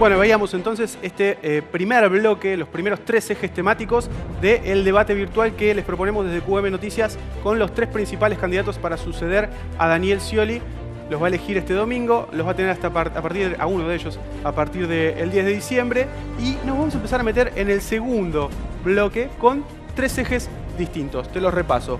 Bueno, veíamos entonces este primer bloque, los primeros 3 ejes temáticos del debate virtual que les proponemos desde QM Noticias con los 3 principales candidatos para suceder a Daniel Scioli. Los va a elegir este domingo, los va a tener hasta a uno de ellos a partir del 10 de diciembre y nos vamos a empezar a meter en el segundo bloque con 3 ejes distintos. Te los repaso: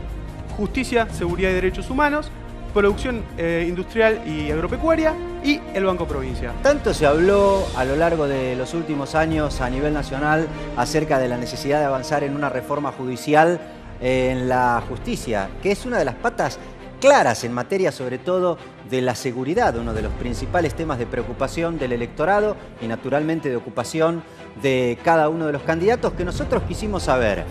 justicia, seguridad y derechos humanos, producción industrial y agropecuaria y el Banco Provincia. Tanto se habló a lo largo de los últimos años a nivel nacional acerca de la necesidad de avanzar en una reforma judicial en la justicia, que es una de las patas claras en materia sobre todo de la seguridad, uno de los principales temas de preocupación del electorado y naturalmente de ocupación de cada uno de los candidatos, que nosotros quisimos saber.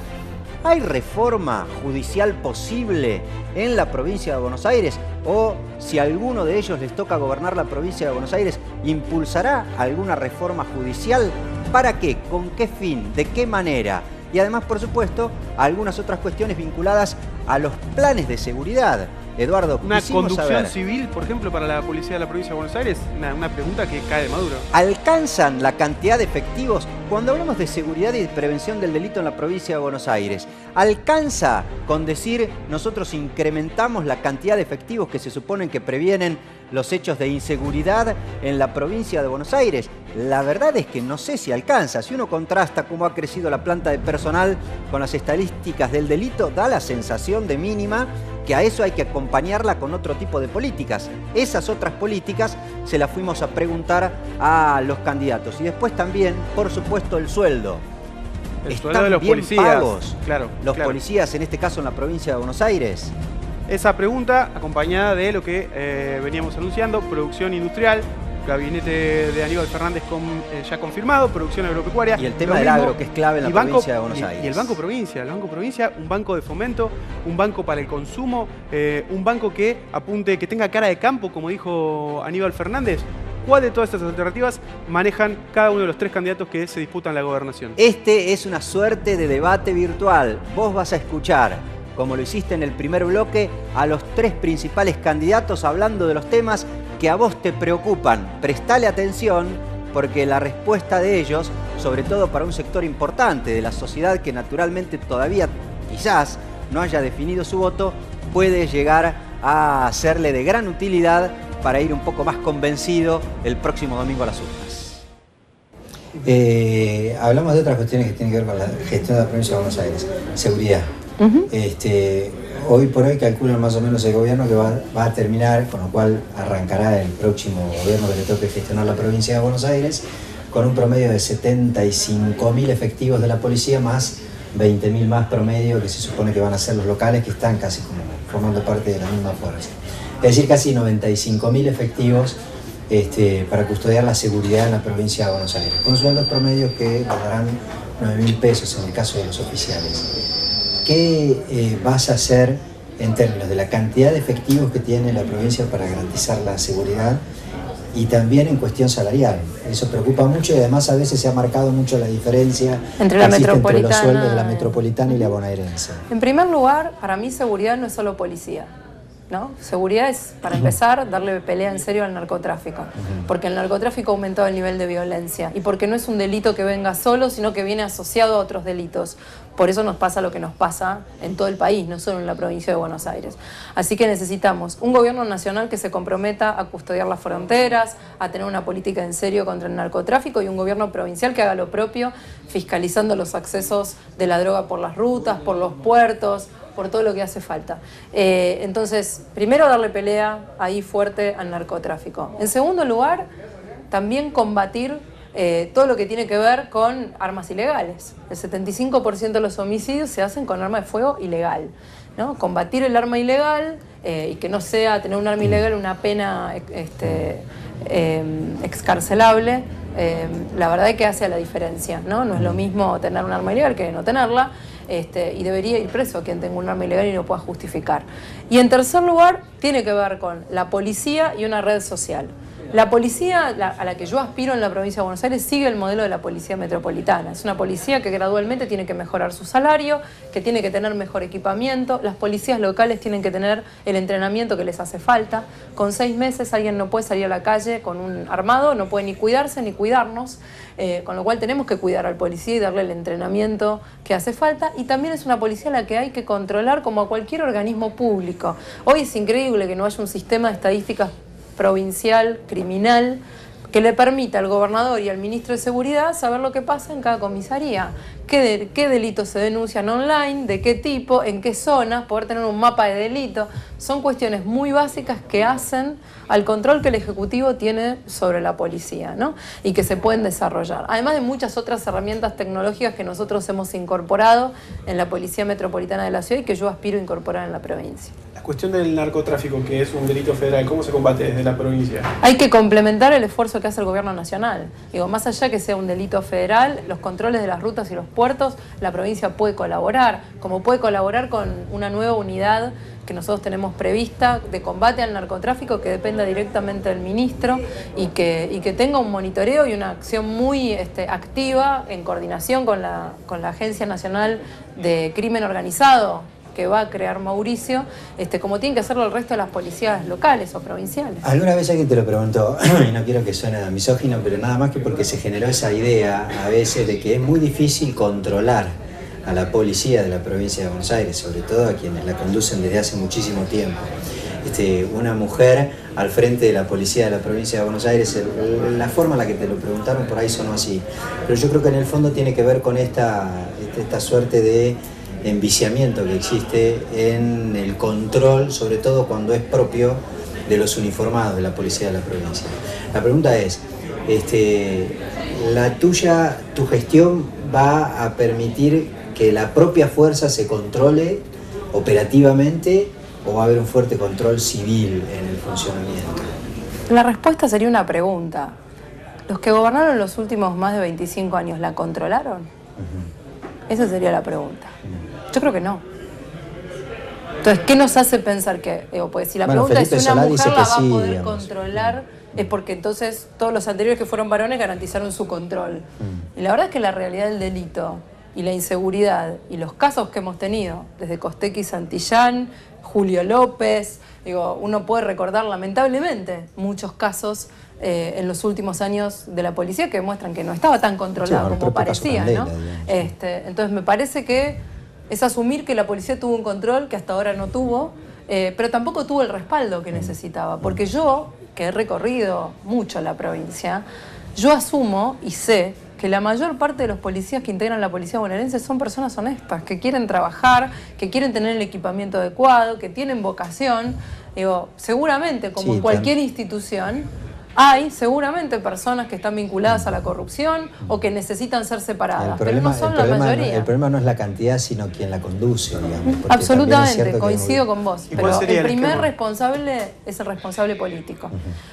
¿Hay reforma judicial posible en la provincia de Buenos Aires? O si a alguno de ellos les toca gobernar la provincia de Buenos Aires, ¿impulsará alguna reforma judicial? ¿Para qué? ¿Con qué fin? ¿De qué manera? Y además, por supuesto, algunas otras cuestiones vinculadas a los planes de seguridad. Eduardo, ¿una conducción civil, por ejemplo, para la policía de la provincia de Buenos Aires? Una pregunta que cae de maduro. ¿Alcanzan la cantidad de efectivos? Cuando hablamos de seguridad y de prevención del delito en la provincia de Buenos Aires, ¿alcanza con decir nosotros incrementamos la cantidad de efectivos que se suponen que previenen los hechos de inseguridad en la provincia de Buenos Aires? La verdad es que no sé si alcanza. Si uno contrasta cómo ha crecido la planta de personal con las estadísticas del delito, da la sensación de mínima que a eso hay que acompañarla con otro tipo de políticas. Esas otras políticas se las fuimos a preguntar a los candidatos. Y después también, por supuesto, el sueldo. El sueldo de los policías. Pagos los claro. Policías, en este caso en la provincia de Buenos Aires? Esa pregunta acompañada de lo que veníamos anunciando: producción industrial, gabinete de Aníbal Fernández ya confirmado, producción agropecuaria. Y el tema del agro, que es clave en la provincia de Buenos Aires. Y el Banco Provincia, un banco de fomento, un banco para el consumo, un banco que apunte, que tenga cara de campo, como dijo Aníbal Fernández. ¿Cuál de todas estas alternativas manejan cada uno de los 3 candidatos que se disputan la gobernación? Este es una suerte de debate virtual. Vos vas a escuchar, como lo hiciste en el primer bloque, a los 3 principales candidatos hablando de los temas que a vos te preocupan. Prestale atención, porque la respuesta de ellos, sobre todo para un sector importante de la sociedad que naturalmente todavía quizás no haya definido su voto, puede llegar a serle de gran utilidad para ir un poco más convencido el próximo domingo a las urnas. Hablamos de otras cuestiones que tienen que ver con la gestión de la provincia de Buenos Aires. Seguridad. Hoy por hoy calculan más o menos el gobierno que va a terminar, con lo cual arrancará el próximo gobierno que le toque gestionar la provincia de Buenos Aires, con un promedio de 75.000 efectivos de la policía, más 20.000 más promedio que se supone que van a ser los locales, que están casi como formando parte de la misma fuerza. Es decir, casi 95.000 efectivos para custodiar la seguridad en la provincia de Buenos Aires, con sueldos promedios que darán 9.000 pesos en el caso de los oficiales. ¿Qué vas a hacer en términos de la cantidad de efectivos que tiene la provincia para garantizar la seguridad y también en cuestión salarial? Eso preocupa mucho y además a veces se ha marcado mucho la diferencia entre los sueldos de la metropolitana y la bonaerense. En primer lugar, para mí seguridad no es solo policía, ¿no? Seguridad es, para empezar, darle pelea en serio al narcotráfico, porque el narcotráfico ha aumentado el nivel de violencia y porque no es un delito que venga solo, sino que viene asociado a otros delitos. Por eso nos pasa lo que nos pasa en todo el país, no solo en la provincia de Buenos Aires. Así que necesitamos un gobierno nacional que se comprometa a custodiar las fronteras, a tener una política en serio contra el narcotráfico, y un gobierno provincial que haga lo propio, fiscalizando los accesos de la droga por las rutas, por los puertos, por todo lo que hace falta. Entonces, primero darle pelea ahí fuerte al narcotráfico. En segundo lugar, también combatir todo lo que tiene que ver con armas ilegales. El 75% de los homicidios se hacen con arma de fuego ilegal, ¿no? Combatir el arma ilegal y que no sea tener un arma ilegal una pena excarcelable, la verdad es que hace la diferencia, ¿no? No es lo mismo tener un arma ilegal que no tenerla. Y debería ir preso quien tenga un arma ilegal y no pueda justificar. Y en tercer lugar, tiene que ver con la policía y una red social. La policía a la que yo aspiro en la provincia de Buenos Aires sigue el modelo de la policía metropolitana. Es una policía que gradualmente tiene que mejorar su salario, que tiene que tener mejor equipamiento. Las policías locales tienen que tener el entrenamiento que les hace falta. Con 6 meses alguien no puede salir a la calle con un armado, no puede ni cuidarse ni cuidarnos, con lo cual tenemos que cuidar al policía y darle el entrenamiento que hace falta. Y también es una policía a la que hay que controlar como a cualquier organismo público. Hoy es increíble que no haya un sistema de estadísticas provincial, criminal, que le permita al gobernador y al ministro de Seguridad saber lo que pasa en cada comisaría. ¿Qué delitos se denuncian online? ¿De qué tipo? ¿En qué zonas? Poder tener un mapa de delito. Son cuestiones muy básicas que hacen al control que el Ejecutivo tiene sobre la policía, ¿no? Y que se pueden desarrollar. Además de muchas otras herramientas tecnológicas que nosotros hemos incorporado en la Policía Metropolitana de la Ciudad y que yo aspiro a incorporar en la provincia. La cuestión del narcotráfico, que es un delito federal, ¿cómo se combate desde la provincia? Hay que complementar el esfuerzo que hace el gobierno nacional. Digo, más allá que sea un delito federal, los controles de las rutas y los puertos, la provincia puede colaborar, como puede colaborar con una nueva unidad que nosotros tenemos prevista de combate al narcotráfico que dependa directamente del ministro y que tenga un monitoreo y una acción muy activa en coordinación con la Agencia Nacional de Crimen Organizado que va a crear Mauricio, como tienen que hacerlo el resto de las policías locales o provinciales. Alguna vez alguien te lo preguntó, y no quiero que suene misógino, pero nada más que porque se generó esa idea a veces de que es muy difícil controlar a la policía de la provincia de Buenos Aires, sobre todo a quienes la conducen desde hace muchísimo tiempo. Una mujer al frente de la policía de la provincia de Buenos Aires, la forma en la que te lo preguntaron por ahí sonó así, pero yo creo que en el fondo tiene que ver con esta suerte de enviciamiento que existe en el control, sobre todo cuando es propio de los uniformados de la policía de la provincia. La pregunta es, tu gestión va a permitir que la propia fuerza se controle operativamente o va a haber un fuerte control civil en el funcionamiento? La respuesta sería una pregunta. ¿Los que gobernaron los últimos más de 25 años la controlaron? Esa sería la pregunta. Yo creo que no. Entonces, ¿qué nos hace pensar que? Pues si la pregunta Felipe es si una Solá mujer dice la que va a sí, poder digamos. controlar, es porque entonces todos los anteriores que fueron varones garantizaron su control. Y la verdad es que la realidad del delito y la inseguridad y los casos que hemos tenido, desde Costecchi y Santillán, Julio López, uno puede recordar lamentablemente muchos casos en los últimos años de la policía que demuestran que no estaba tan controlado como parecía, ¿no? Entonces me parece que es asumir que la policía tuvo un control que hasta ahora no tuvo, pero tampoco tuvo el respaldo que necesitaba, porque yo, que he recorrido mucho la provincia, yo asumo y sé que la mayor parte de los policías que integran la policía bonaerense son personas honestas, que quieren trabajar, que quieren tener el equipamiento adecuado, que tienen vocación. Seguramente, como en cualquier institución, hay seguramente personas que están vinculadas a la corrupción o que necesitan ser separadas, pero no son la mayoría. El problema no es la cantidad, sino quien la conduce, digamos. Absolutamente, coincido con vos. ¿Y Pero sería el primer esquema? responsable es el responsable político,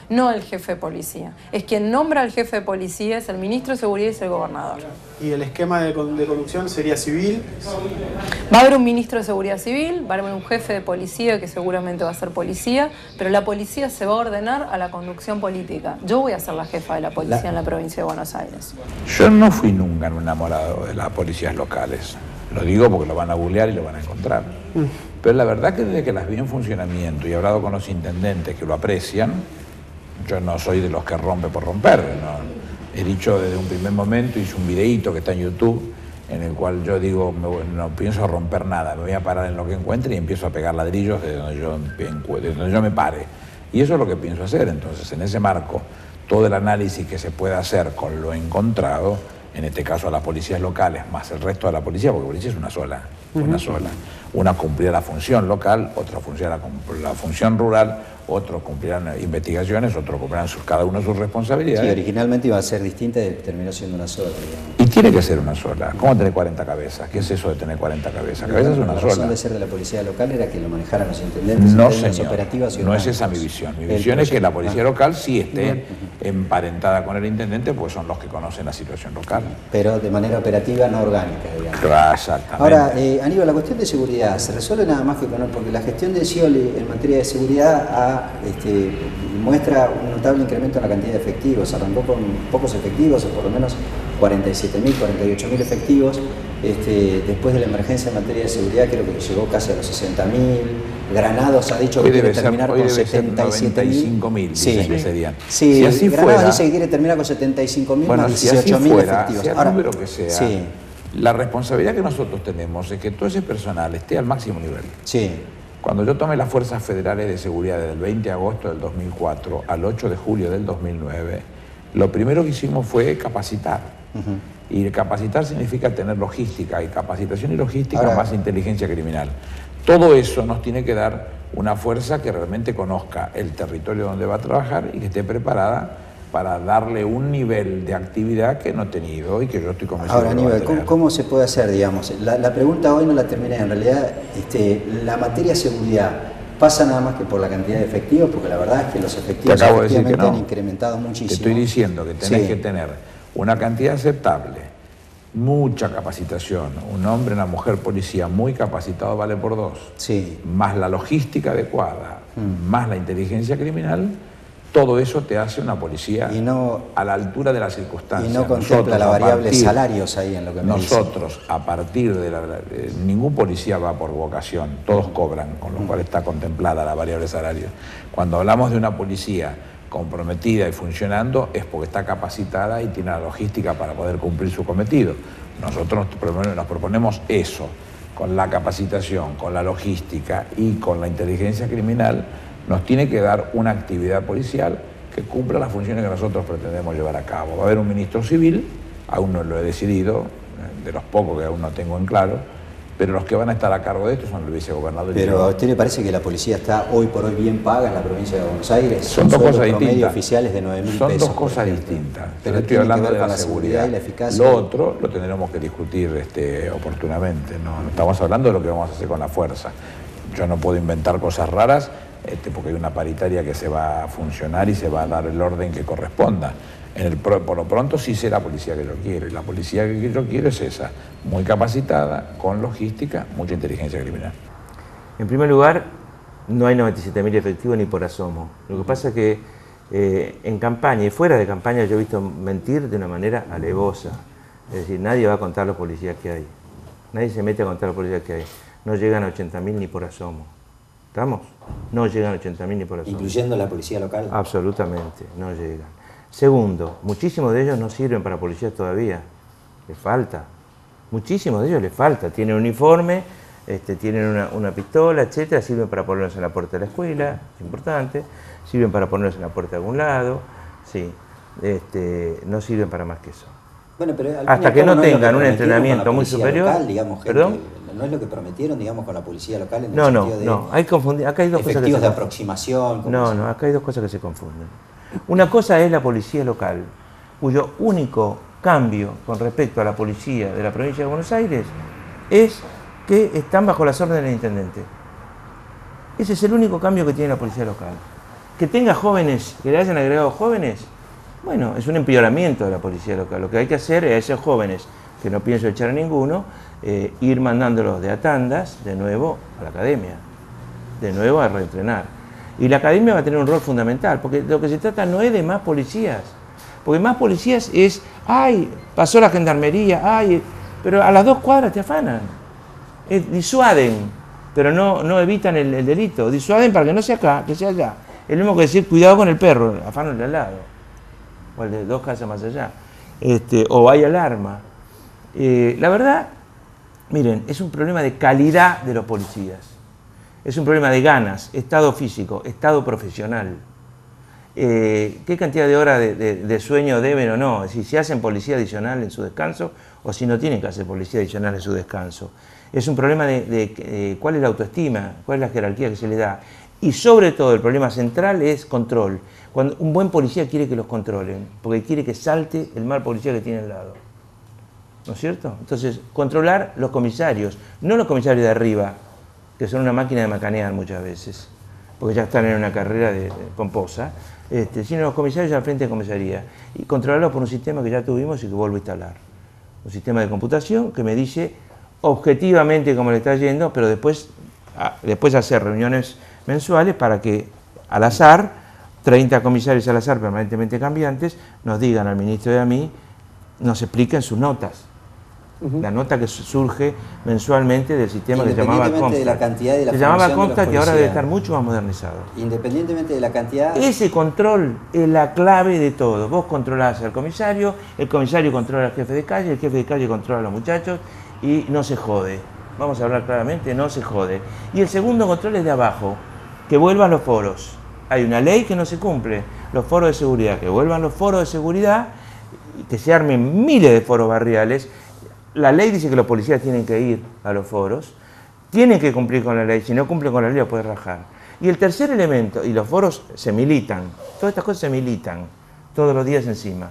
no el jefe de policía. Es quien nombra al jefe de policía, es el ministro de Seguridad y es el gobernador. ¿Y el esquema de conducción sería civil? Va a haber un ministro de Seguridad Civil, va a haber un jefe de policía que seguramente va a ser policía, pero la policía se va a ordenar a la conducción política. Yo voy a ser la jefa de la policía en la provincia de Buenos Aires. Yo no fui nunca un enamorado de las policías locales. Lo digo porque lo van a googlear y lo van a encontrar. Pero la verdad que desde que las vi en funcionamiento y he hablado con los intendentes que lo aprecian, yo no soy de los que rompe por romper, ¿no? He dicho desde un primer momento, hice un videíto que está en YouTube, en el cual yo digo, no pienso romper nada, me voy a parar en lo que encuentre y empiezo a pegar ladrillos de donde yo me pare. Y eso es lo que pienso hacer. Entonces, en ese marco, todo el análisis que se puede hacer con lo encontrado, en este caso a las policías locales, más el resto de la policía, porque la policía es una sola. Una cumplirá la función local, otra cumplirá la función rural, otros cumplirán investigaciones, otros cumplirán cada uno sus responsabilidades. Sí, originalmente iba a ser distinta y terminó siendo una sola, digamos. Y tiene que ser una sola. ¿Cómo tener 40 cabezas? ¿Qué es eso de tener 40 cabezas? Cabezas es una La sola. razón de ser de la policía local era que lo manejaran los intendentes. No, en términos señor. operativos y No es orgánicos. esa mi visión. Mi visión es que la policía local sí esté emparentada con el intendente, pues son los que conocen la situación local. Pero de manera operativa, no orgánica, digamos. Claro, exactamente. Ahora, Aníbal, la cuestión de seguridad, ¿se resuelve nada más que con porque la gestión de Scioli en materia de seguridad ha muestra un notable incremento en la cantidad de efectivos. Arrancó con pocos efectivos, o por lo menos 47.000, 48.000 efectivos. Después de la emergencia en materia de seguridad, creo que llegó casi a los 60.000. Granados ha dicho que quiere terminar con 75.000, dicen que serían. Sí, si así Granados fuera, dice que quiere terminar con 75.000 bueno, más si así 18.000 fuera, efectivos. sea el Ahora, número que sea, sí, la responsabilidad que nosotros tenemos es que todo ese personal esté al máximo nivel. sí. Cuando yo tomé las Fuerzas Federales de Seguridad desde el 20 de agosto del 2004 al 8 de julio del 2009, lo primero que hicimos fue capacitar. Y capacitar significa tener logística, y capacitación y logística Ahora, más inteligencia criminal. Todo eso nos tiene que dar una fuerza que realmente conozca el territorio donde va a trabajar y que esté preparada para darle un nivel de actividad que no he tenido y que yo estoy convencido Ahora, que lo va a Aníbal, tener. ¿cómo se puede hacer, digamos? La pregunta hoy no la terminé. En realidad, la materia seguridad pasa nada más que por la cantidad de efectivos, porque la verdad es que los efectivos acabo de decir que efectivamente no. han incrementado muchísimo. Te estoy diciendo que tenés Sí. que tener una cantidad aceptable, mucha capacitación, un hombre, una mujer policía muy capacitado vale por dos, Sí. más la logística adecuada, más la inteligencia criminal, todo eso te hace una policía Y no- a la altura de las circunstancias. Y no contempla Nosotros, la a variable partir- salarios ahí en lo que me dice. Nosotros, a partir de ningún policía va por vocación, todos cobran, con lo cual está contemplada la variable salario. Cuando hablamos de una policía comprometida y funcionando, es porque está capacitada y tiene la logística para poder cumplir su cometido. Nosotros nos proponemos eso, con la capacitación, con la logística y con la inteligencia criminal, nos tiene que dar una actividad policial que cumpla las funciones que nosotros pretendemos llevar a cabo. Va a haber un ministro civil, aún no lo he decidido, de los pocos que aún no tengo en claro, pero los que van a estar a cargo de esto son el vicegobernador. Pero ¿a usted le parece que la policía está hoy por hoy bien paga en la provincia de Buenos Aires? Son dos cosas distintas. Oficiales de 9.000 pesos. Son dos por cosas ejemplo. distintas. Pero Yo estoy tiene que hablando ver de con la seguridad y la eficacia. Lo otro lo tendremos que discutir oportunamente. No estamos hablando de lo que vamos a hacer con la fuerza. Yo no puedo inventar cosas raras porque hay una paritaria que se va a funcionar y se va a dar el orden que corresponda. Por lo pronto sí sé la policía que yo quiero, y la policía que yo quiero es esa, muy capacitada, con logística, mucha inteligencia criminal. En primer lugar, no hay 97.000 efectivos ni por asomo. Lo que pasa es que en campaña y fuera de campaña yo he visto mentir de una manera alevosa. Es decir, nadie va a contar los policías que hay. Nadie se mete a contar los policías que hay. No llegan a 80.000 ni por asomo. ¿Estamos? No llegan a 80.000 ni por asomo. ¿Incluyendo la policía local? Absolutamente, no llegan. Segundo, muchísimos de ellos no sirven para policías todavía. Les falta. Muchísimos de ellos les falta. Tienen uniforme, tienen una pistola, etcétera, sirven para ponerlos en la puerta de la escuela, es importante, sirven para ponerlos en la puerta de algún lado, sí, no sirven para más que eso. Bueno, pero hasta que no tengan un entrenamiento muy superior. Local, digamos, gente, ¿Perdón? no es lo que prometieron, digamos, con la policía local en el No, sentido de no, hay confundir, acá hay dos cosas que efectivos se de aproximación. No, acá hay dos cosas que se confunden. Una cosa es la policía local, cuyo único cambio con respecto a la policía de la provincia de Buenos Aires es que están bajo las órdenes del intendente. Ese es el único cambio que tiene la policía local. Que tenga jóvenes, que le hayan agregado jóvenes, bueno, es un empeoramiento de la policía local. Lo que hay que hacer es a esos jóvenes, que no pienso echar a ninguno, ir mandándolos de a tandas de nuevo a la academia, de nuevo a reentrenar. Y la academia va a tener un rol fundamental, porque lo que se trata no es de más policías, porque más policías es, ay, pasó la gendarmería, ay, pero a las 2 cuadras te afanan. Disuaden, pero no evitan el delito, disuaden para que no sea acá, que sea allá. Es lo mismo que decir, cuidado con el perro, afano el de al lado, o el de 2 casas más allá, o hay alarma. La verdad, miren, es un problema de calidad de los policías. Es un problema de ganas, estado físico, estado profesional. ¿Qué cantidad de horas de sueño deben o no? Es decir, si hacen policía adicional en su descanso o si no tienen que hacer policía adicional en su descanso. Es un problema de cuál es la autoestima, cuál es la jerarquía que se le da. Y sobre todo el problema central es control. Cuando un buen policía quiere que los controlen, porque quiere que salte el mal policía que tiene al lado. ¿No es cierto? Entonces, controlar los comisarios, no los comisarios de arriba, que son una máquina de macanear muchas veces, porque ya están en una carrera pomposa, sino los comisarios al frente de comisaría, y controlarlos por un sistema que ya tuvimos y que vuelvo a instalar. Un sistema de computación que me dice objetivamente cómo le está yendo, pero después hacer reuniones mensuales para que al azar 30 comisarios al azar permanentemente cambiantes, nos digan al ministro y a mí, nos expliquen sus notas. La nota que surge mensualmente del sistema que se llamaba Independientemente de la cantidad y de la se llamaba formación de Consta, los que ahora debe policías. estar mucho más modernizado. Independientemente de la cantidad... Ese control es la clave de todo. Vos controlás al comisario, el comisario controla al jefe de calle, el jefe de calle controla a los muchachos y no se jode. Vamos a hablar claramente, no se jode. Y el segundo control es de abajo, que vuelvan los foros. Hay una ley que no se cumple, los foros de seguridad, que vuelvan los foros de seguridad, que se armen miles de foros barriales. La ley dice que los policías tienen que ir a los foros, tienen que cumplir con la ley, si no cumplen con la ley lo pueden rajar. Y el tercer elemento, y los foros se militan, todas estas cosas se militan todos los días encima.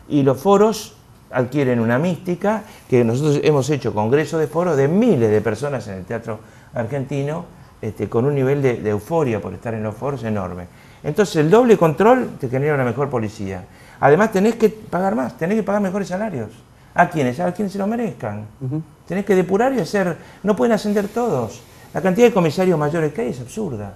Y los foros adquieren una mística, que nosotros hemos hecho congresos de foros de miles de personas en el teatro argentino, con un nivel de euforia por estar en los foros enorme. Entonces el doble control te genera una mejor policía. Además tenés que pagar más, tenés que pagar mejores salarios. ¿A quiénes? A quienes se lo merezcan. Tenés que depurar y hacer... No pueden ascender todos. La cantidad de comisarios mayores que hay es absurda.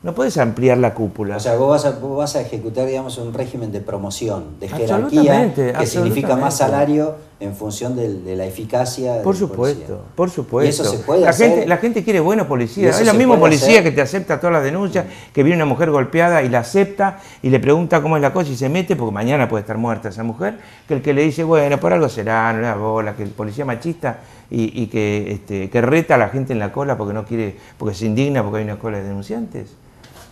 No puedes ampliar la cúpula. O sea, vos vas a ejecutar, digamos, un régimen de promoción, de jerarquía, que significa más salario en función de la eficacia. Por supuesto, por supuesto. Y eso se puede hacer. La gente quiere buenos policías. Es lo mismo policía que te acepta todas las denuncias, que viene una mujer golpeada y la acepta y le pregunta cómo es la cosa y se mete, porque mañana puede estar muerta esa mujer, que el que le dice, bueno, por algo será, no le da bola, que el policía machista y que reta a la gente en la cola porque no quiere, porque se indigna porque hay una cola de denunciantes.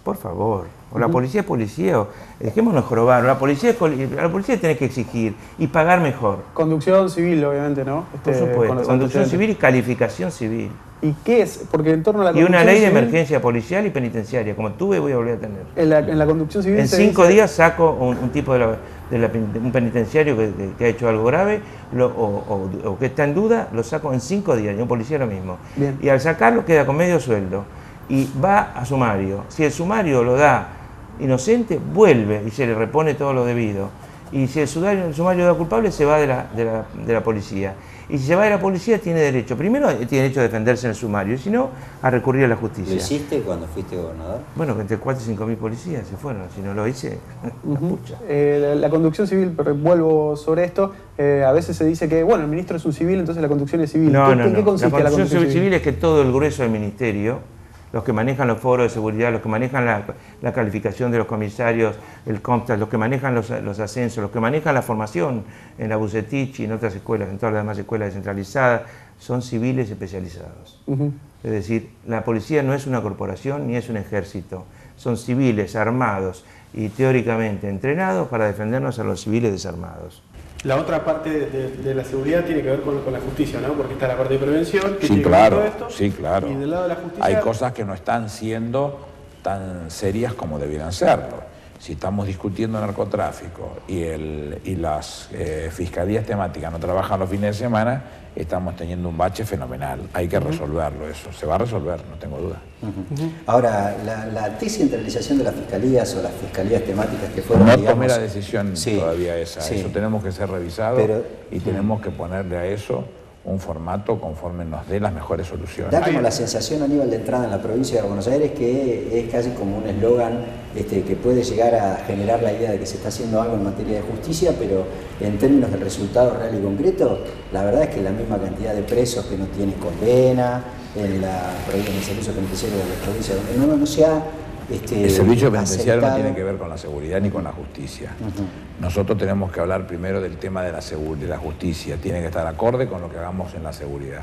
Por favor, o la policía es policía, o dejémonos jorobar, la policía tiene que exigir y pagar mejor. Conducción civil, obviamente, ¿no? Por supuesto, conducción civil y calificación civil. ¿Y qué es? Porque en torno a la y una ley de civil, emergencia policial y penitenciaria, como tuve voy a volver a tener. En la conducción civil en 5 días saco un tipo un penitenciario que ha hecho algo grave o que está en duda, lo saco en 5 días, y un policía lo mismo. Bien. Y al sacarlo queda con medio sueldo. Y va a sumario. Si el sumario lo da inocente, vuelve y se le repone todo lo debido. Y si el sumario da culpable, se va de la policía. Y si se va de la policía, tiene derecho. Primero, tiene derecho a defenderse en el sumario, y si no, a recurrir a la justicia. ¿Lo hiciste cuando fuiste gobernador? Bueno, entre 4 y 5 mil policías se fueron. Si no lo hice, la pucha. La conducción civil, pero vuelvo sobre esto, a veces se dice que, bueno, el ministro es un civil, entonces la conducción es civil. No, ¿En qué consiste la conducción civil es que todo el grueso del ministerio, los que manejan los foros de seguridad, los que manejan la calificación de los comisarios, el COMSTA, los que manejan los ascensos, los que manejan la formación en la Bucetich y en otras escuelas, en todas las demás escuelas descentralizadas, son civiles especializados. Es decir, la policía no es una corporación ni es un ejército, son civiles armados y teóricamente entrenados para defendernos a los civiles desarmados. La otra parte de la seguridad tiene que ver con la justicia, ¿no? Porque está la parte de prevención. Sí, claro, sí, claro. Y del lado de la justicia... Hay cosas que no están siendo tan serias como debieran serlo. Si estamos discutiendo narcotráfico y las fiscalías temáticas no trabajan los fines de semana, estamos teniendo un bache fenomenal. Hay que resolverlo eso. Se va a resolver, no tengo duda. Ahora, la descentralización de las fiscalías o las fiscalías temáticas que fueron, No digamos, tomé la decisión todavía esa. Sí. Eso tenemos que ser revisado y tenemos que ponerle a eso un formato conforme nos dé las mejores soluciones. Da como la sensación, Aníbal, de entrada en la provincia de Buenos Aires que es casi como un eslogan que puede llegar a generar la idea de que se está haciendo algo en materia de justicia, pero en términos del resultado real y concreto, la verdad es que la misma cantidad de presos que no tiene condena en el servicio penitenciario de la provincia de Buenos Aires no se ha el servicio penitenciario no aceptado. tiene que ver con la seguridad ni con la justicia. Nosotros tenemos que hablar primero del tema de la justicia. Tiene que estar acorde con lo que hagamos en la seguridad.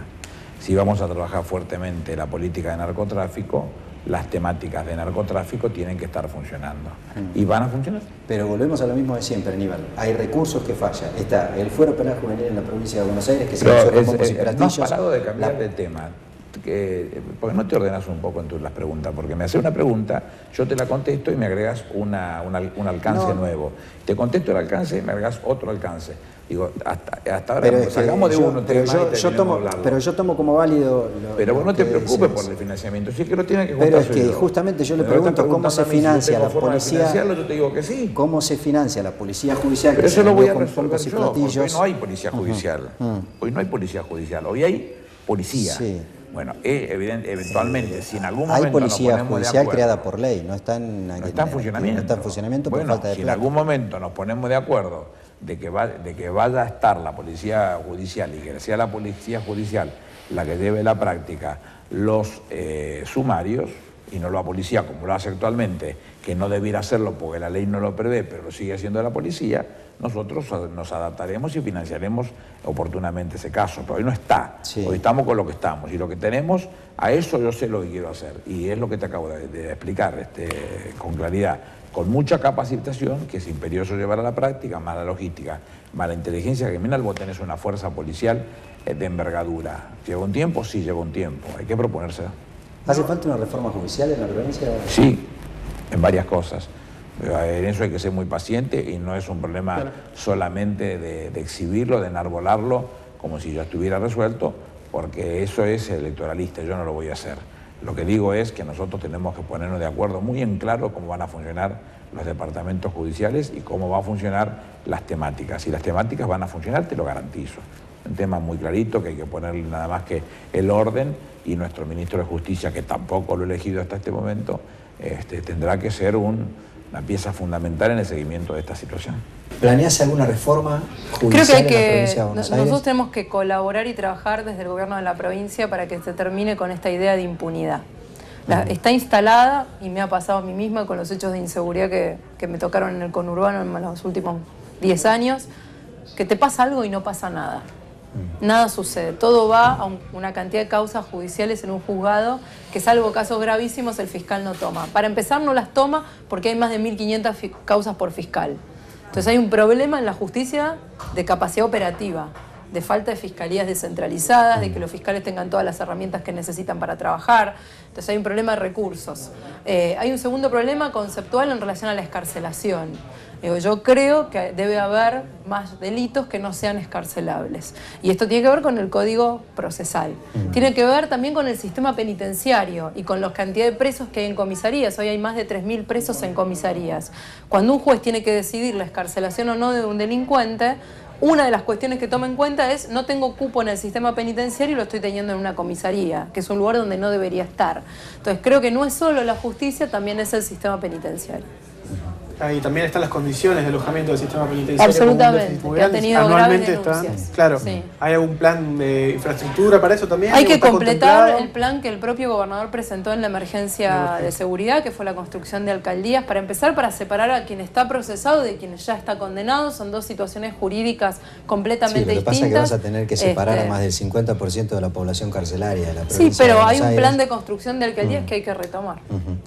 Si vamos a trabajar fuertemente la política de narcotráfico, las temáticas de narcotráfico tienen que estar funcionando. ¿Y van a funcionar? Pero volvemos a lo mismo de siempre, Aníbal. Hay recursos que fallan. Está el Fuero Penal Juvenil en la provincia de Buenos Aires, que se hizo con bombos y no has platillos. parado de cambiar de tema. Porque no te ordenas un poco en las preguntas, porque me haces una pregunta, yo te la contesto y me agregas un alcance nuevo. Te contesto el alcance y me agregas otro alcance. Digo, hasta ahora sacamos de uno, pero yo tomo como válido pero vos no te preocupes decimos por el financiamiento, sí que lo tiene que Pero contar. es que justamente yo le pregunto cómo se financia la policía. Yo te digo que sí. ¿Cómo se financia la policía judicial? Pero que eso lo voy a con resolver bombos y yo, porque hoy platillos? no hay policía judicial. Hoy no hay policía judicial, hoy hay policía. Sí. Bueno, eventualmente, si en algún momento hay policía nos ponemos judicial de acuerdo, creada por ley, no está en funcionamiento. No está en funcionamiento por bueno, falta de si plata. en algún momento nos ponemos de acuerdo de que vaya a estar la policía judicial y que sea la policía judicial la que lleve la práctica los sumarios, y no la policía como lo hace actualmente, que no debiera hacerlo porque la ley no lo prevé, pero lo sigue haciendo la policía, nosotros nos adaptaremos y financiaremos oportunamente ese caso. Pero hoy no está, Sí. Hoy estamos con lo que estamos y lo que tenemos, a eso yo sé lo que quiero hacer y es lo que te acabo de explicar con claridad, con mucha capacitación, que es imperioso llevar a la práctica, más la logística, más la inteligencia criminal. Vos tenés una fuerza policial de envergadura. ¿Lleva un tiempo? Sí, lleva un tiempo, hay que proponérsela. ¿Hace falta una reforma judicial en la provincia? Sí, en varias cosas. En eso hay que ser muy paciente y no es un problema solamente de exhibirlo, de enarbolarlo como si ya estuviera resuelto, porque eso es electoralista, yo no lo voy a hacer. Lo que digo es que nosotros tenemos que ponernos de acuerdo muy en claro cómo van a funcionar los departamentos judiciales y cómo van a funcionar las temáticas. Si las temáticas van a funcionar, te lo garantizo. Un tema muy clarito que hay que ponerle nada más que el orden, y nuestro ministro de Justicia, que tampoco lo he elegido hasta este momento, tendrá que ser una pieza fundamental en el seguimiento de esta situación. ¿Planeas alguna reforma Creo judicial que hay en la provincia de Buenos Aires? nosotros tenemos que colaborar y trabajar desde el gobierno de la provincia para que se termine con esta idea de impunidad. Está instalada, y me ha pasado a mí misma con los hechos de inseguridad que me tocaron en el conurbano en los últimos 10 años, que te pasa algo y no pasa nada. Nada sucede, todo va a una cantidad de causas judiciales en un juzgado que, salvo casos gravísimos, el fiscal no toma. Para empezar, no las toma porque hay más de 1.500 causas por fiscal. Entonces hay un problema en la justicia de capacidad operativa, de falta de fiscalías descentralizadas, de que los fiscales tengan todas las herramientas que necesitan para trabajar. Entonces hay un problema de recursos. Hay un segundo problema conceptual en relación a la excarcelación. Yo creo que debe haber más delitos que no sean excarcelables. Y esto tiene que ver con el Código Procesal. Tiene que ver también con el sistema penitenciario y con la cantidad de presos que hay en comisarías. Hoy hay más de 3.000 presos en comisarías. Cuando un juez tiene que decidir la excarcelación o no de un delincuente, una de las cuestiones que toma en cuenta es: no tengo cupo en el sistema penitenciario y lo estoy teniendo en una comisaría, que es un lugar donde no debería estar. Entonces creo que no es solo la justicia, también es el sistema penitenciario. Ahí también están las condiciones de alojamiento del sistema penitenciario. Absolutamente, que ha tenido graves están, denuncias. claro, Sí. ¿hay algún plan de infraestructura para eso también? Hay que ¿Está completar contemplado? el plan que el propio gobernador presentó en la emergencia de seguridad, que fue la construcción de alcaldías, para empezar, para separar a quien está procesado de quien ya está condenado. Son dos situaciones jurídicas completamente Sí, lo que distintas. pasa es que vas a tener que separar a más del 50% de la población carcelaria de la provincia. Sí, pero de hay Buenos un plan Aires. de construcción de alcaldías que hay que retomar.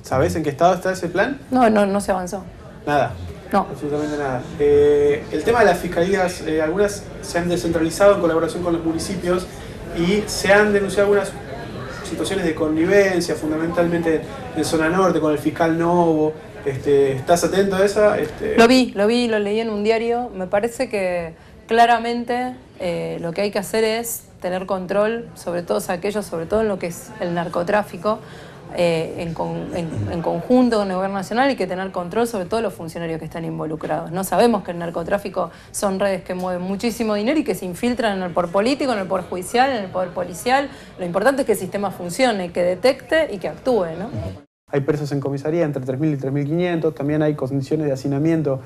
¿Sabés en qué estado está ese plan? No se avanzó. Nada. No. Absolutamente nada. El tema de las fiscalías, algunas se han descentralizado en colaboración con los municipios y se han denunciado algunas situaciones de connivencia, fundamentalmente en zona norte, con el fiscal Novo. ¿Estás atento a esa? Lo vi, lo leí en un diario. Me parece que claramente lo que hay que hacer es tener control sobre todos aquellos, sobre todo en lo que es el narcotráfico, en conjunto con el gobierno nacional, y que tener control sobre todos los funcionarios que están involucrados. No sabemos que el narcotráfico son redes que mueven muchísimo dinero y que se infiltran en el poder político, en el poder judicial, en el poder policial. Lo importante es que el sistema funcione, que detecte y que actúe, ¿no? Hay presos en comisaría entre 3.000 y 3.500. También hay condiciones de hacinamiento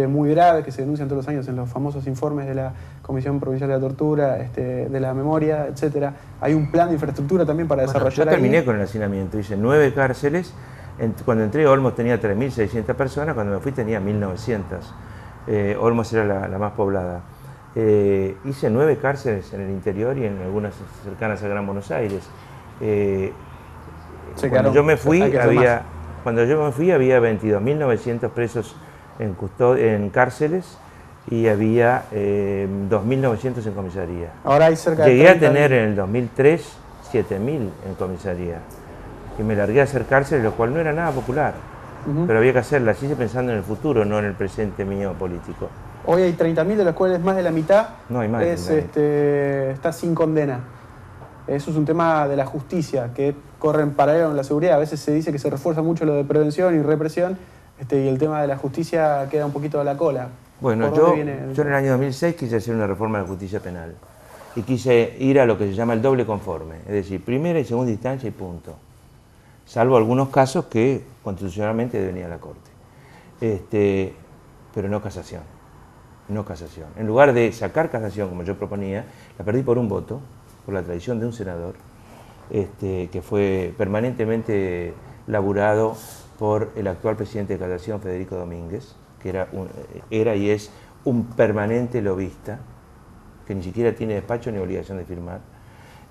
muy graves que se denuncian todos los años en los famosos informes de la Comisión Provincial de la Tortura, de la Memoria, etcétera. Hay un plan de infraestructura también para desarrollar. Yo terminé ahí. con el hacinamiento, hice 9 cárceles. Cuando entré, Olmos tenía 3.600 personas, cuando me fui tenía 1.900. Olmos era la más poblada. Hice 9 cárceles en el interior y en algunas cercanas a Gran Buenos Aires. Cuando yo me fui había 22.900 presos en cárceles y había 2.900 en comisaría. Ahora hay cerca de Llegué a 30. tener en el 2003 7.000 en comisaría. Y me largué a hacer cárceles, lo cual no era nada popular. Pero había que hacerla, así pensando en el futuro, no en el presente mío político. Hoy hay 30.000, de los cuales más de la mitad No hay más de 30.000. está sin condena. Eso es un tema de la justicia, que corre en paralelo con la seguridad. A veces se dice que se refuerza mucho lo de prevención y represión, y el tema de la justicia queda un poquito a la cola. Bueno, ¿Por yo dónde viene? en el año 2006 quise hacer una reforma de la justicia penal. y quise ir a lo que se llama el doble conforme, es decir, primera y segunda instancia y punto. Salvo algunos casos que constitucionalmente deben ir a la Corte. Pero no casación. No casación. En lugar de sacar casación, como yo proponía, la perdí por un voto, por la traición de un senador, que fue permanentemente laburado por el actual presidente de casación, Federico Domínguez, que era y es un permanente lobista, que ni siquiera tiene despacho ni obligación de firmar,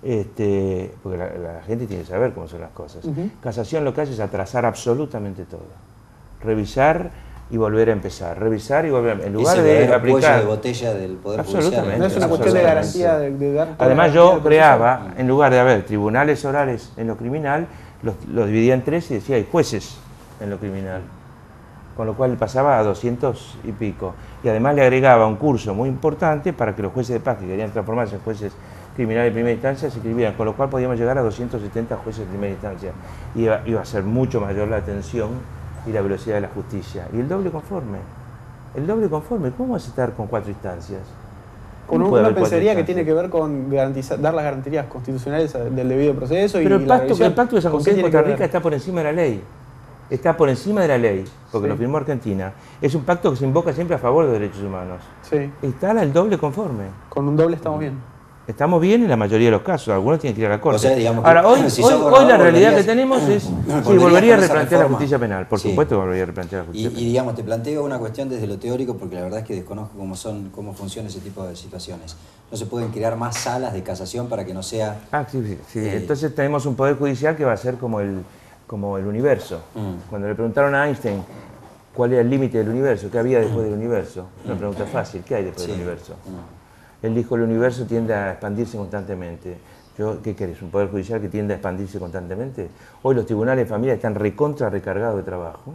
porque la gente tiene que saber cómo son las cosas. Casación lo que hace es atrasar absolutamente todo. Revisar y volver a empezar. Revisar y volver a... En lugar de aplicar... de botella del Poder Absolutamente. Judicial. No es una cuestión de garantía de dar... Además yo creaba, en lugar de haber tribunales orales en lo criminal, los dividía en 3 y decía hay jueces en lo criminal. Con lo cual pasaba a 200 y pico. Y además le agregaba un curso muy importante para que los jueces de paz que querían transformarse en jueces criminales de primera instancia se inscribieran, con lo cual podíamos llegar a 270 jueces de primera instancia. Iba a ser mucho mayor la atención y la velocidad de la justicia. Y el doble conforme. El doble conforme, ¿cómo vas a estar con 4 instancias? Uno pensaría que tiene que ver con dar las garantías constitucionales del debido proceso. Pero y el pacto de San José de Costa Rica está por encima de la ley. Está por encima de la ley, porque lo firmó Argentina. Es un pacto que se invoca siempre a favor de los derechos humanos. Sí. Está el doble conforme. Con un doble estamos bien. Estamos bien en la mayoría de los casos, algunos tienen que ir a la Corte. O sea, digamos ahora, hoy la realidad que tenemos es... Sí, volvería a replantear la reforma. justicia penal, por supuesto volvería a replantear la justicia penal. Y digamos, te planteo una cuestión desde lo teórico, porque la verdad es que desconozco cómo funciona ese tipo de situaciones. ¿No se pueden crear más salas de casación para que no sea...? Sí. Entonces tenemos un poder judicial que va a ser como el universo. Cuando le preguntaron a Einstein cuál era el límite del universo, qué había después del universo, una pregunta fácil, ¿qué hay después del universo? Él dijo, el universo tiende a expandirse constantemente. ¿Qué querés? ¿Un poder judicial que tiende a expandirse constantemente? Hoy los tribunales de familia están recargados de trabajo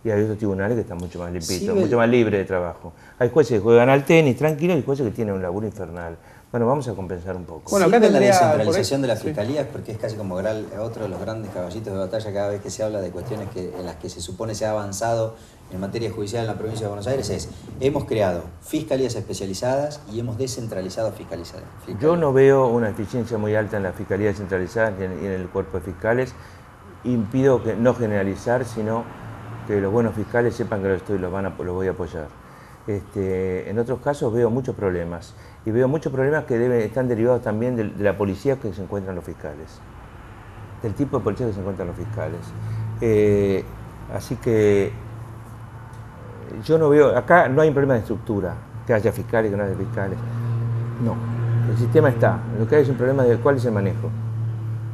y hay otros tribunales que están mucho más limpitos, mucho más libres de trabajo. Hay jueces que juegan al tenis tranquilos y jueces que tienen un laburo infernal. Bueno, vamos a compensar un poco. Bueno, acá la descentralización de la fiscalía, porque es casi como otro de los grandes caballitos de batalla cada vez que se habla de cuestiones en las que se supone se ha avanzado en materia judicial en la provincia de Buenos Aires, hemos creado fiscalías especializadas y hemos descentralizado fiscalías. Yo no veo una eficiencia muy alta en la fiscalía descentralizada y en el cuerpo de fiscales. Impido no generalizar, sino que los buenos fiscales sepan que los voy a apoyar. En otros casos veo muchos problemas. Y veo muchos problemas que están derivados también de la policía que se encuentran los fiscales. Del tipo de policía que se encuentran los fiscales. Así que yo no veo, acá no hay un problema de estructura, que haya fiscales, que no haya fiscales. No, el sistema está. Lo que hay es un problema de cuál es el manejo.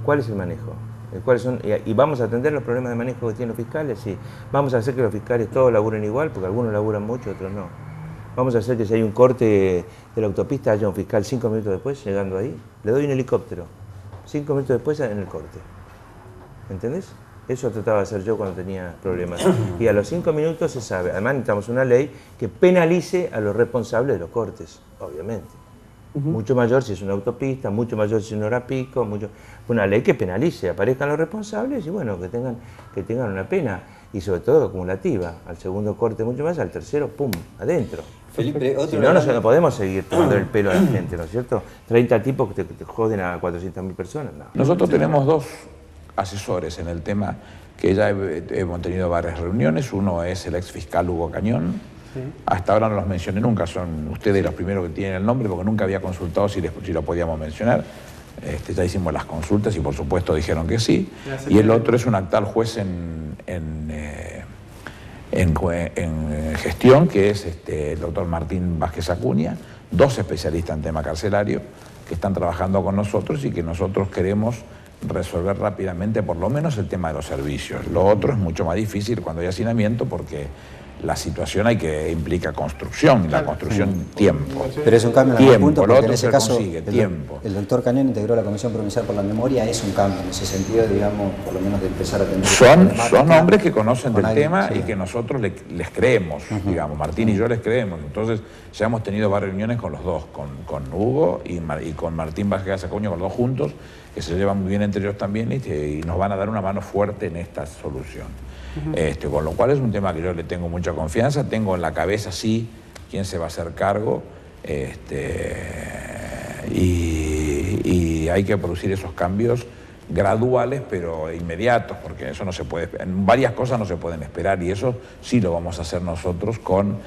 ¿Cuál es el manejo? Y vamos a atender los problemas de manejo que tienen los fiscales, sí. Vamos a hacer que los fiscales todos laburen igual, porque algunos laburan mucho, otros no. Vamos a hacer que si hay un corte de la autopista haya un fiscal 5 minutos después, llegando ahí, le doy un helicóptero. 5 minutos después en el corte. ¿Entendés? Eso trataba de hacer yo cuando tenía problemas. Y a los 5 minutos se sabe. Además necesitamos una ley que penalice a los responsables de los cortes, obviamente. Mucho mayor si es una autopista, mucho mayor si es una hora pico, una ley que penalice, aparezcan los responsables y bueno, que tengan una pena. Y sobre todo acumulativa. Al segundo corte mucho más, al tercero, ¡pum!, adentro. Felipe, si no podemos seguir tomando el pelo a la gente, ¿no es cierto? 30 tipos que te joden a 400.000 personas. No. Nosotros tenemos 2 asesores en el tema que ya hemos tenido varias reuniones. Uno es el ex fiscal Hugo Cañón. Sí. Hasta ahora no los mencioné nunca, son ustedes los primeros que tienen el nombre porque nunca había consultado si lo podíamos mencionar. Ya hicimos las consultas y por supuesto dijeron que sí. Y el otro es un actual juez en gestión, que es el doctor Martín Vázquez Acuña, 2 especialistas en tema carcelario que están trabajando con nosotros y que nosotros queremos resolver rápidamente por lo menos el tema de los servicios. Lo otro es mucho más difícil cuando hay hacinamiento porque la situación implica construcción, y la construcción tiempo. Pero es un cambio en algún punto, porque en ese caso tiempo. El doctor Cañón integró la Comisión Provincial por la Memoria, es un cambio en ese sentido, digamos, por lo menos de empezar a atender... Son hombres que conocen del tema y que nosotros les creemos, digamos, Martín y yo les creemos. Entonces ya hemos tenido varias reuniones con los dos, con Hugo y con Martín Vázquez Acuña, con los dos juntos, que se llevan muy bien entre ellos también y nos van a dar una mano fuerte en esta solución. Con lo cual es un tema que yo le tengo mucha confianza, tengo en la cabeza sí quién se va a hacer cargo, y hay que producir esos cambios graduales pero inmediatos, porque eso no se puede, en varias cosas no se pueden esperar, y eso sí lo vamos a hacer nosotros con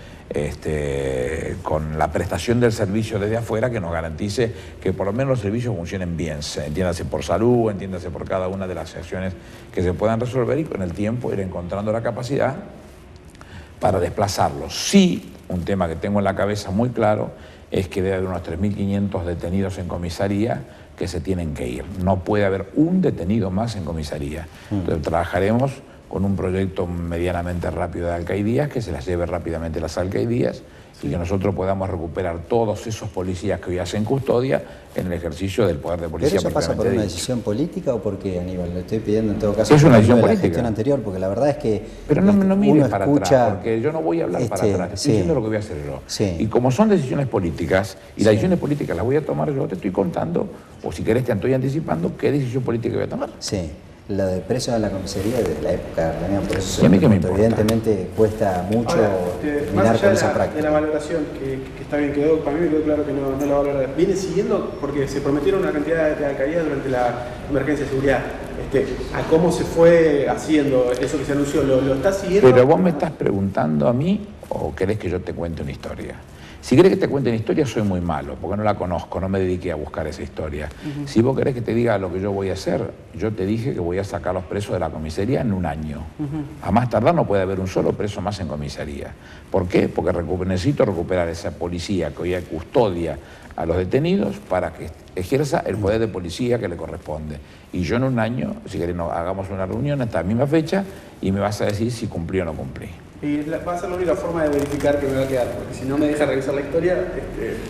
la prestación del servicio desde afuera, que nos garantice que por lo menos los servicios funcionen bien, entiéndase por salud, entiéndase por cada una de las acciones que se puedan resolver, y con el tiempo ir encontrando la capacidad para desplazarlos. Sí, un tema que tengo en la cabeza muy claro es que debe haber unos 3.500 detenidos en comisaría que se tienen que ir. No puede haber un detenido más en comisaría. Entonces trabajaremos con un proyecto medianamente rápido de alcaidías, que se las lleve rápidamente las alcaidías y que nosotros podamos recuperar todos esos policías que hoy hacen custodia en el ejercicio del poder de policía. ¿Pero eso pasa por una decisión política o por qué, Aníbal? Le estoy pidiendo en todo caso es una decisión política. La gestión anterior, porque la verdad es que... Pero no mires para atrás, porque yo no voy a hablar para atrás, estoy diciendo lo que voy a hacer yo. Sí. Y como son decisiones políticas, y las decisiones políticas las voy a tomar yo, te estoy contando, o si querés te estoy anticipando, qué decisión política voy a tomar. Sí. Lo de preso en la comisaría desde la época de Reunión, por eso ¿Y a mí qué me importa? Evidentemente cuesta mucho terminar con esa práctica. De la valoración, que está bien, para mí me quedó claro que no la valora. Viene siguiendo, porque se prometieron una cantidad de alcaldías durante la emergencia de seguridad. A cómo se fue haciendo eso que se anunció, ¿lo está siguiendo? Pero vos me estás preguntando a mí o querés que yo te cuente una historia. Si querés que te cuente una historia, soy muy malo, porque no la conozco, no me dediqué a buscar esa historia. Si vos querés que te diga lo que yo voy a hacer, yo te dije que voy a sacar los presos de la comisaría en un año. A más tardar no puede haber un solo preso más en comisaría. ¿Por qué? Porque necesito recuperar esa policía que hoy custodia a los detenidos para que ejerza el poder de policía que le corresponde. Y yo en un año, si querés, hagamos una reunión a esta misma fecha y me vas a decir si cumplí o no cumplí. Y va a ser la única forma de verificar que me va a quedar, porque si no me deja revisar la historia,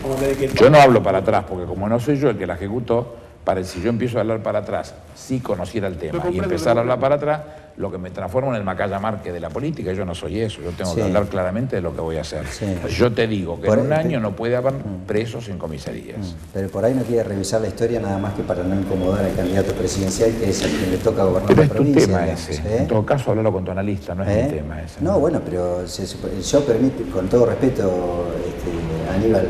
vamos a tener que... Yo no hablo para atrás, porque como no soy yo el que la ejecutó, si yo empiezo a hablar para atrás, si conociera el tema y empezar a hablar para atrás, lo que me transforma en el Macaya Márquez de la política, yo no soy eso, yo tengo que hablar claramente de lo que voy a hacer. Yo te digo que en un año no puede haber presos en comisarías. Pero por ahí no quiere revisar la historia nada más que para no incomodar al candidato presidencial, que es el que le toca gobernar la provincia. Pero es tu tema ese. En todo caso, hablalo con tu analista, no es mi tema ese. No, bueno, pero yo permito, con todo respeto, Aníbal,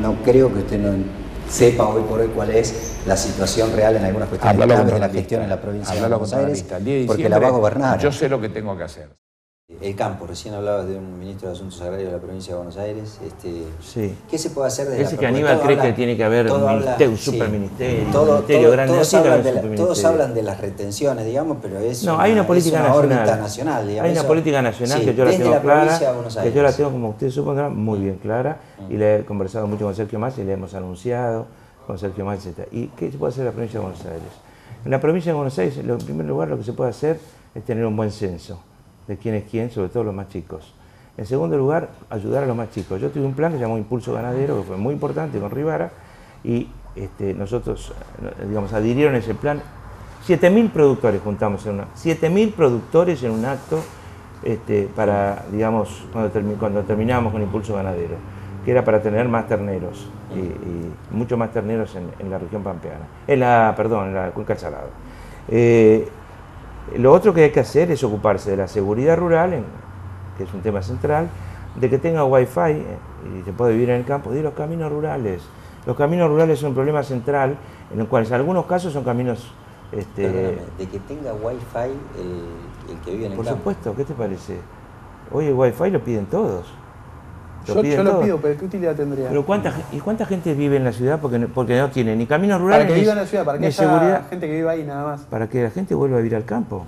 no creo que usted no sepa hoy por hoy cuál es la situación real en algunas cuestiones claves de la gestión en la provincia de Buenos Aires, porque la va a gobernar. Yo sé lo que tengo que hacer. El campo, recién hablabas de un ministro de Asuntos Agrarios de la provincia de Buenos Aires. Sí. ¿Qué se puede hacer desde Ese que Aníbal cree que tiene que haber un superministerio, un ministerio grande. Todos hablan de las retenciones, digamos, pero es hay una política órbita nacional. Digamos, hay una política nacional que yo la tengo clara, que yo la tengo, como usted supondrá, muy bien clara, y le he conversado mucho con Sergio Massa y le hemos anunciado con Sergio Massa, etc. ¿Y qué se puede hacer en la provincia de Buenos Aires? En la provincia de Buenos Aires, en primer lugar, lo que se puede hacer es tener un buen censo de quién es quién, sobre todo los más chicos. En segundo lugar, ayudar a los más chicos. Yo tuve un plan que se llamó Impulso Ganadero, que fue muy importante con Rivara, y nosotros, digamos, adhirieron a ese plan. 7.000 productores juntamos 7.000 productores en un acto para, digamos, cuando terminamos con Impulso Ganadero, que era para tener más terneros, y mucho más terneros en la región pampeana, en la Cuenca del Salado. Lo otro que hay que hacer es ocuparse de la seguridad rural, que es un tema central, de que tenga wifi y se puede vivir en el campo, de los caminos rurales. Los caminos rurales son un problema central, en los cuales en algunos casos son caminos... Perdóname, de que tenga wifi el que vive en el campo. Por supuesto, ¿qué te parece? Hoy el wifi lo piden todos. Yo lo pido, pero ¿qué utilidad tendría? Pero ¿cuánta gente vive en la ciudad porque no tiene ni caminos rurales para que viva en la ciudad, para que haya seguridad, gente que viva ahí nada más? Para que la gente vuelva a vivir al campo.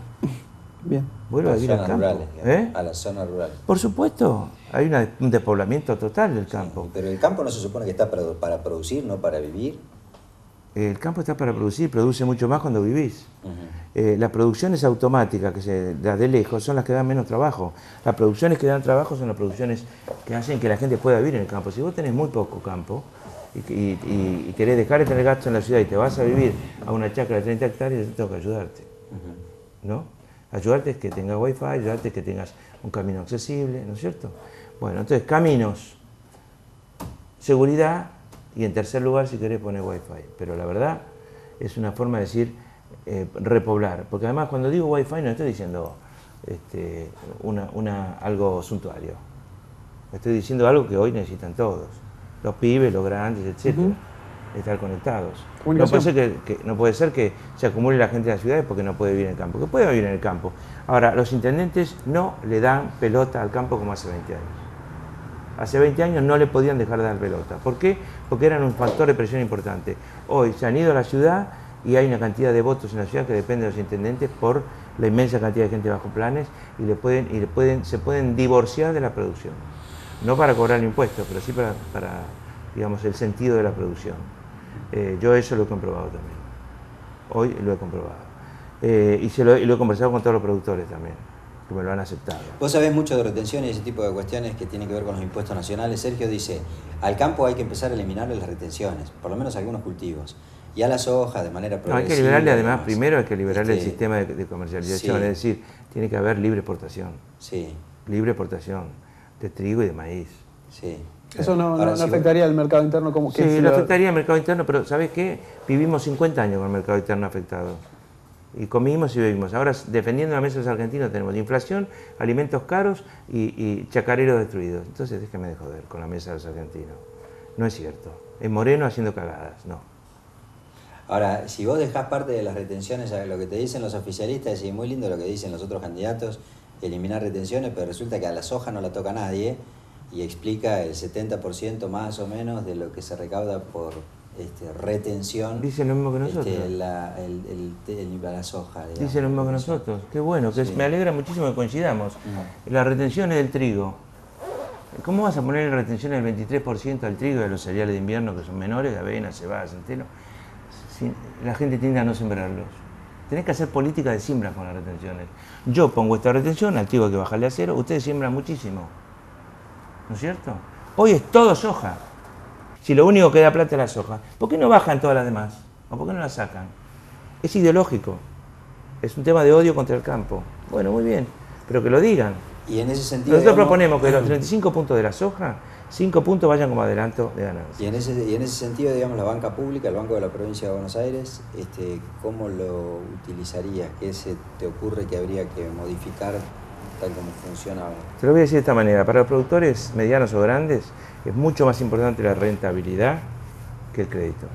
Bien. Vuelva a vivir al campo. A la zona rural. Por supuesto, hay un despoblamiento total del campo. Pero el campo no se supone que está para producir, no para vivir. El campo está para producir, produce mucho más cuando vivís. Las producciones automáticas, las de lejos, son las que dan menos trabajo. Las producciones que dan trabajo son las producciones que hacen que la gente pueda vivir en el campo. Si vos tenés muy poco campo y querés dejar de tener gastos en la ciudad y te vas a vivir a una chacra de 30 hectáreas, yo tengo que ayudarte. ¿No? Ayudarte es que tengas wifi, ayudarte es que tengas un camino accesible, ¿no es cierto? Bueno, entonces caminos, seguridad, y en tercer lugar, si querés, poner wifi. Pero la verdad es una forma de decir repoblar. Porque además, cuando digo wifi, no estoy diciendo algo suntuario. Estoy diciendo algo que hoy necesitan todos. Los pibes, los grandes, etc. estar conectados. Comunicación. No puede ser que se acumule la gente de las ciudades porque no puede vivir en el campo, que puede vivir en el campo. Ahora, los intendentes no le dan pelota al campo como hace 20 años. Hace 20 años no le podían dejar de dar pelota. ¿Por qué? Porque eran un factor de presión importante. Hoy se han ido a la ciudad y hay una cantidad de votos en la ciudad que depende de los intendentes por la inmensa cantidad de gente bajo planes y se pueden divorciar de la producción. No para cobrar impuestos, pero sí para digamos, el sentido de la producción. Yo eso lo he comprobado también. Hoy lo he comprobado. Y lo he conversado con todos los productores también, que me lo han aceptado. Vos sabés mucho de retención y ese tipo de cuestiones que tienen que ver con los impuestos nacionales. Sergio dice, al campo hay que empezar a eliminarle las retenciones, por lo menos algunos cultivos. Y a la soja de manera progresiva. No, hay que liberarle además, primero hay que liberarle el sistema de comercialización, sí. Es decir, tiene que haber libre exportación. Sí. Libre exportación de trigo y de maíz. Sí. Eso no afectaría al mercado interno como que... Sí, lo afectaría al mercado interno, pero ¿sabes qué? Vivimos 50 años con el mercado interno afectado. Y comimos y bebimos. Ahora, defendiendo la mesa de los argentinos, tenemos inflación, alimentos caros y chacareros destruidos. Entonces, déjame de joder con la mesa de los argentinos. No es cierto. Es Moreno haciendo cagadas, no. Ahora, si vos dejás parte de las retenciones a lo que te dicen los oficialistas, y muy lindo lo que dicen los otros candidatos, eliminar retenciones, pero resulta que a la soja no la toca nadie y explica el 70% más o menos de lo que se recauda por retención. Dicen lo mismo que nosotros. La soja. Digamos, dicen lo mismo que nosotros. Qué bueno, que me alegra muchísimo que coincidamos. Las retenciones del trigo. ¿Cómo vas a poner en retención el 23% al trigo y a los cereales de invierno que son menores, de avena, cebada, centeno? La gente tiende a no sembrarlos. Tenés que hacer política de siembra con las retenciones. Yo pongo esta retención, al trigo hay que bajarle a cero, ustedes siembran muchísimo. ¿No es cierto? Hoy es todo soja. Si lo único que da plata es la soja, ¿por qué no bajan todas las demás? ¿O por qué no las sacan? Es ideológico. Es un tema de odio contra el campo. Bueno, muy bien, pero que lo digan. Y en ese sentido, nosotros proponemos que los 35 puntos de la soja, 5 puntos vayan como adelanto de ganancias. Y en ese sentido, digamos, la banca pública, el Banco de la Provincia de Buenos Aires, ¿cómo lo utilizarías? ¿Qué se te ocurre que habría que modificar tal como funciona ahora? Te lo voy a decir de esta manera, para los productores medianos o grandes es mucho más importante la rentabilidad que el crédito.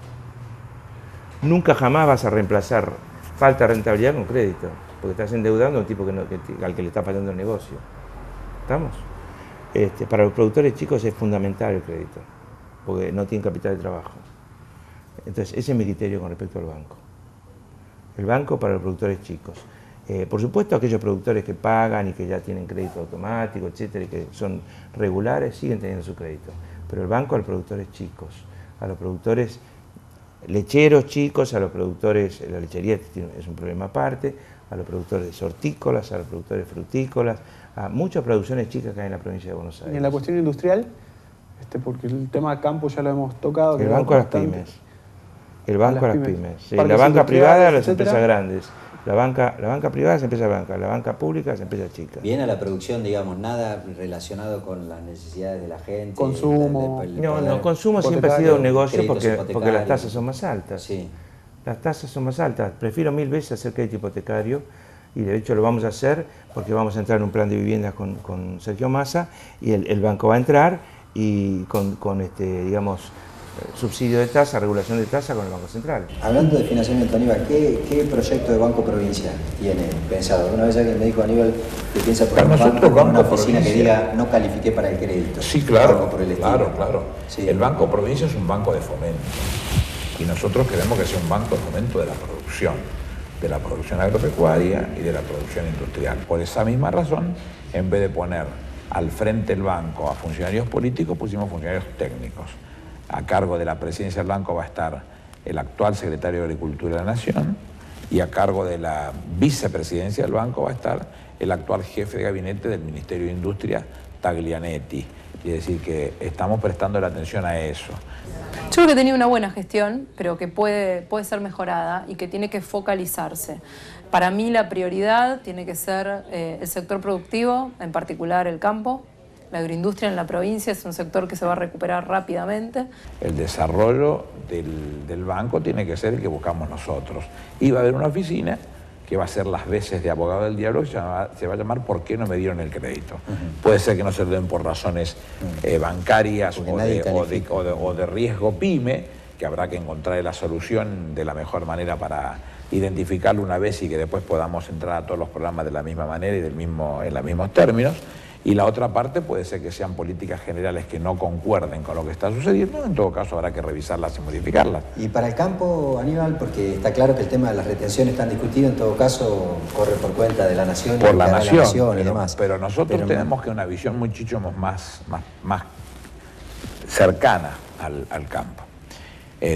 Nunca jamás vas a reemplazar falta de rentabilidad con crédito, porque estás endeudando a un tipo al que le está fallando el negocio. ¿Estamos? Para los productores chicos es fundamental el crédito, porque no tienen capital de trabajo. Entonces, ese es mi criterio con respecto al banco. El banco para los productores chicos. Por supuesto, aquellos productores que pagan y que ya tienen crédito automático, etcétera, y que son regulares, siguen teniendo su crédito. Pero el banco a los productores chicos, a los productores lecheros chicos, a los productores, la lechería es un problema aparte, a los productores hortícolas, a los productores frutícolas, a muchas producciones chicas que hay en la provincia de Buenos Aires. Y en la cuestión industrial, porque el tema campo ya lo hemos tocado. El banco a las pymes. El banco a las pymes. Sí, la banca privada a las empresas grandes. La banca privada es empresa banca, la banca pública es empresa chica. Bien a la producción, digamos, nada relacionado con las necesidades de la gente. Consumo. No, consumo siempre ha sido un negocio porque las tasas son más altas. Sí. Las tasas son más altas. Prefiero 1000 veces hacer crédito hipotecario y de hecho lo vamos a hacer porque vamos a entrar en un plan de viviendas con Sergio Massa y el banco va a entrar y con digamos, subsidio de tasa, regulación de tasa con el Banco Central. Hablando de financiamiento, Aníbal, ¿qué proyecto de banco provincial tiene pensado? Una vez alguien me dijo, Aníbal, que piensa por un banco con una oficina que diga no califiqué para el crédito. Sí, claro, por el claro. Sí. El Banco Provincia es un banco de fomento y nosotros queremos que sea un banco de fomento de la producción agropecuaria y de la producción industrial. Por esa misma razón, en vez de poner al frente del banco a funcionarios políticos, pusimos funcionarios técnicos. A cargo de la presidencia del banco va a estar el actual secretario de Agricultura de la Nación y a cargo de la vicepresidencia del banco va a estar el actual jefe de gabinete del Ministerio de Industria, Taglianetti. Es decir, que estamos prestando la atención a eso. Yo creo que tenía una buena gestión, pero que puede ser mejorada y que tiene que focalizarse. Para mí la prioridad tiene que ser el sector productivo, en particular el campo. La agroindustria en la provincia es un sector que se va a recuperar rápidamente. El desarrollo del banco tiene que ser el que buscamos nosotros. Y va a haber una oficina que va a ser las veces de abogado del diablo, que se va a llamar ¿Por qué no me dieron el crédito? Puede ser que no se lo den por razones bancarias o de riesgo pyme, que habrá que encontrar la solución de la mejor manera para identificarlo una vez y que después podamos entrar a todos los programas de la misma manera y en los mismos términos. Y la otra parte puede ser que sean políticas generales que no concuerden con lo que está sucediendo, en todo caso habrá que revisarlas y modificarlas. Y para el campo, Aníbal, porque está claro que el tema de las retenciones tan discutido, en todo caso corre por cuenta de la nación, por la nación y demás. Pero nosotros tenemos que una visión muchísimo más cercana al campo.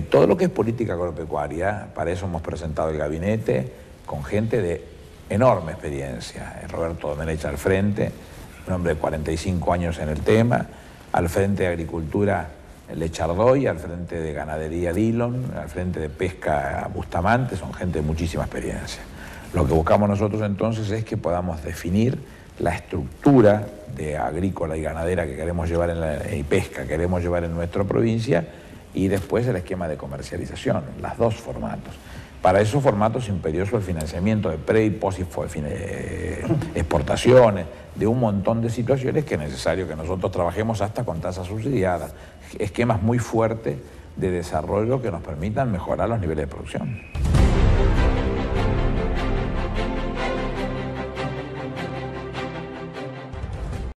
Todo lo que es política agropecuaria, para eso hemos presentado el gabinete con gente de enorme experiencia. Roberto Domenech al frente, un hombre de 45 años en el tema, al frente de Agricultura Lechardoy, al frente de Ganadería Dillon, al frente de Pesca Bustamante, son gente de muchísima experiencia. Lo que buscamos nosotros entonces es que podamos definir la estructura de agrícola y ganadera que queremos llevar y pesca que queremos llevar en nuestra provincia y después el esquema de comercialización, los dos formatos. Para esos formatos imperioso el financiamiento de pre y post exportaciones, de un montón de situaciones que es necesario que nosotros trabajemos hasta con tasas subsidiadas, esquemas muy fuertes de desarrollo que nos permitan mejorar los niveles de producción.